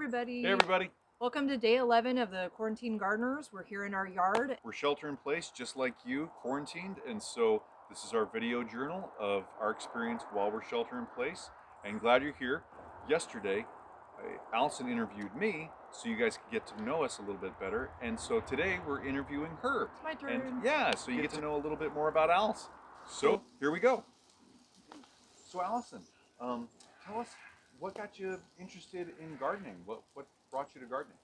everybody. Hey everybody. Welcome to day 11 of the Quarantine Gardeners. We're here in our yard. We're shelter in place just like you, quarantined, and so this is our video journal of our experience while we're shelter in place. And glad you're here. Yesterday, Allison interviewed me so you guys could get to know us a little bit better. And so today we're interviewing her. It's my turn. And yeah, so you get to know a little bit more about Allison. So here we go. So Allison, tell us what got you interested in gardening? What brought you to gardening?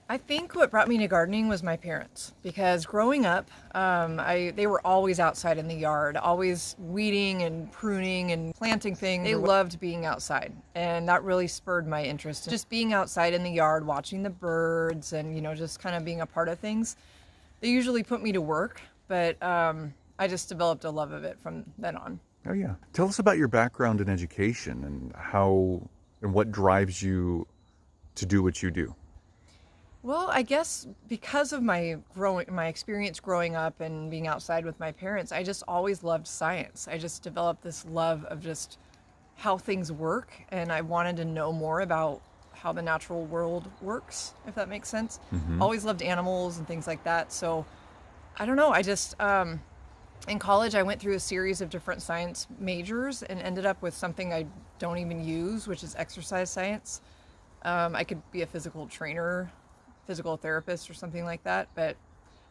I think what brought me to gardening was my parents, because growing up, they were always outside in the yard, always weeding and pruning and planting things. They loved being outside, and that really spurred my interest. Just being outside in the yard, watching the birds, and just kind of being a part of things. They usually put me to work, but I just developed a love of it from then on. Oh yeah. Tell us about your background in education and how and what drives you to do what you do. Well, I guess because of my experience growing up and being outside with my parents, I just always loved science. I just developed this love of just how things work, and I wanted to know more about how the natural world works, if that makes sense. Always loved animals and things like that. So I don't know, I just in college, I went through a series of different science majors and ended up with something I don't even use, which is exercise science. I could be a physical trainer, physical therapist, or something like that, but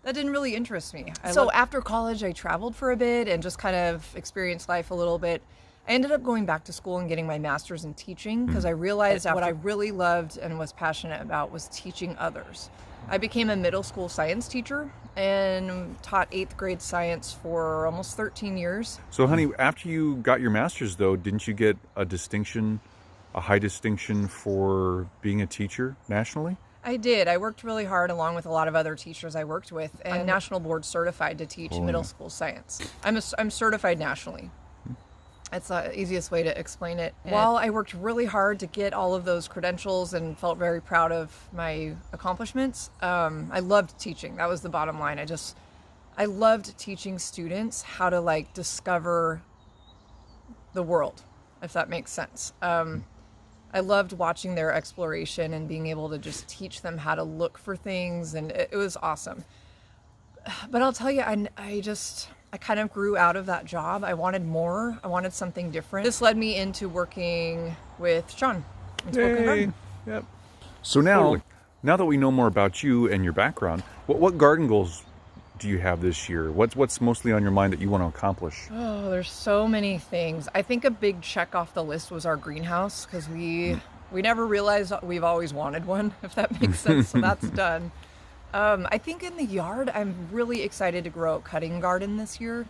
that didn't really interest me. So after college, I traveled for a bit and just kind of experienced life a little bit. I ended up going back to school and getting my master's in teaching because I realized what I really loved and was passionate about was teaching others. I became a middle school science teacher and taught 8th grade science for almost 13 years. So honey, after you got your master's though, didn't you get a distinction, a high distinction for being a teacher nationally? I did. I worked really hard along with a lot of other teachers I worked with, and I'm national board certified to teach middle school science. I'm certified nationally. That's the easiest way to explain it. While I worked really hard to get all of those credentials and felt very proud of my accomplishments, I loved teaching. That was the bottom line. I loved teaching students how to discover the world, if that makes sense. I loved watching their exploration and being able to just teach them how to look for things, and it was awesome. But I'll tell you, I kind of grew out of that job. I wanted more. I wanted something different. This led me into working with Sean in Spoken Garden. Yep. So now that we know more about you and your background, what garden goals do you have this year? What's mostly on your mind that you want to accomplish? Oh, there's so many things. I think a big check off the list was our greenhouse, because we never realized we've always wanted one, if that makes sense. So that's done. I think in the yard, I'm really excited to grow a cutting garden this year.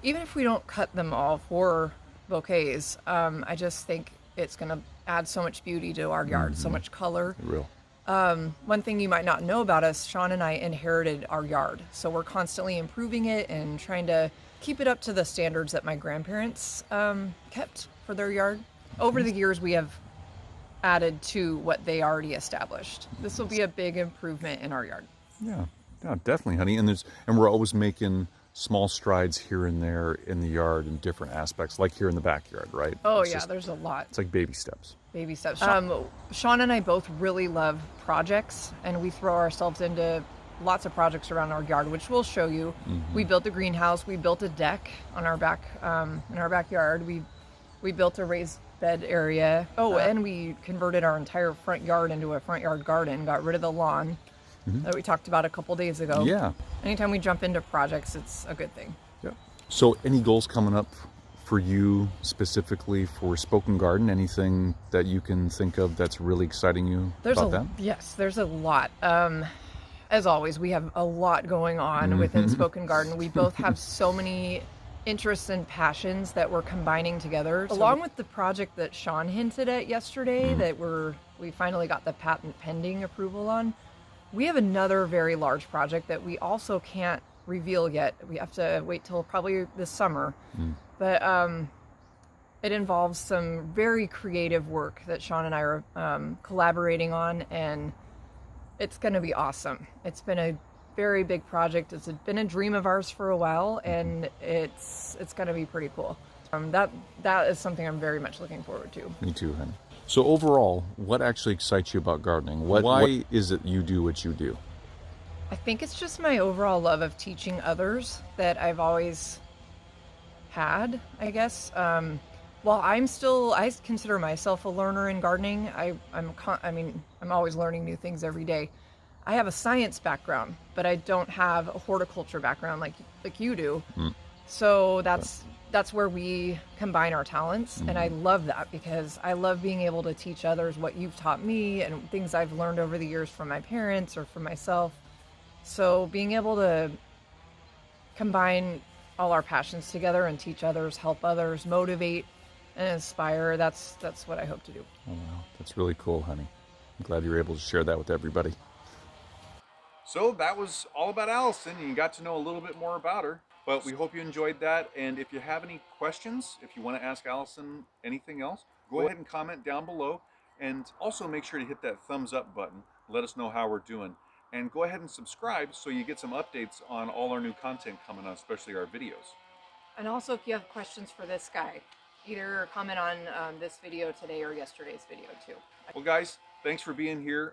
Even if we don't cut them all for bouquets, I just think it's going to add so much beauty to our yard, so much color. One thing you might not know about us, Sean and I inherited our yard. So we're constantly improving it and trying to keep it up to the standards that my grandparents kept for their yard. Over the years, we have added to what they already established. This will be a big improvement in our yard. Yeah, definitely, honey. And we're always making small strides here and there in the yard in different aspects, like here in the backyard, right? Oh, there's a lot. It's like baby steps. Baby steps. Sean and I both really love projects, and we throw ourselves into lots of projects around our yard, which we'll show you. We built a greenhouse. We built a deck on our backyard. We built a raised bed area. And we converted our entire front yard into a front yard garden. Got rid of the lawn that we talked about a couple days ago. Yeah. Anytime we jump into projects, it's a good thing. Yeah. So any goals coming up for you specifically for Spoken Garden? Anything that you can think of that's really exciting you about that? Yes, there's a lot. As always, we have a lot going on within Spoken Garden. We both have so many interests and passions that we're combining together. Along with the project that Sean hinted at yesterday that we finally got the patent pending approval on, we have another very large project that we also can't reveal yet. We have to wait till probably this summer. But it involves some very creative work that Sean and I are collaborating on, and it's going to be awesome. It's been a very big project. It's been a dream of ours for a while, and it's going to be pretty cool. That is something I'm very much looking forward to. Me too, honey. So overall, what actually excites you about gardening? Why is it you do what you do? I think it's just my overall love of teaching others that I've always had, I guess. While I consider myself a learner in gardening. I'm always learning new things every day. I have a science background, but I don't have a horticulture background like you do. Mm. So that's where we combine our talents, and I Mm. love that because I love being able to teach others what you've taught me and things I've learned over the years from my parents or from myself. So being able to combine all our passions together and teach others, help others, motivate and inspire, that's what I hope to do. Oh, wow. That's really cool, honey. I'm glad you were able to share that with everybody. So that was all about Allison. You got to know a little bit more about her. But we hope you enjoyed that. And if you have any questions, if you want to ask Allison anything else, go ahead and comment down below. And also make sure to hit that thumbs up button. Let us know how we're doing. And go ahead and subscribe so you get some updates on all our new content coming on, especially our videos. And also, if you have questions for this guy, either comment on this video today or yesterday's video too. Well, guys, thanks for being here.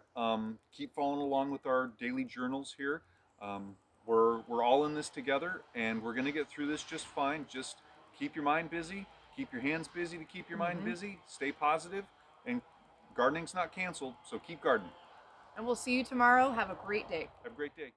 Keep following along with our daily journals here. Um, we're all in this together, and we're gonna get through this just fine. Just keep your mind busy, keep your hands busy to keep your mind busy. Stay positive, and gardening's not canceled, so keep gardening. And we'll see you tomorrow. Have a great day. Have a great day.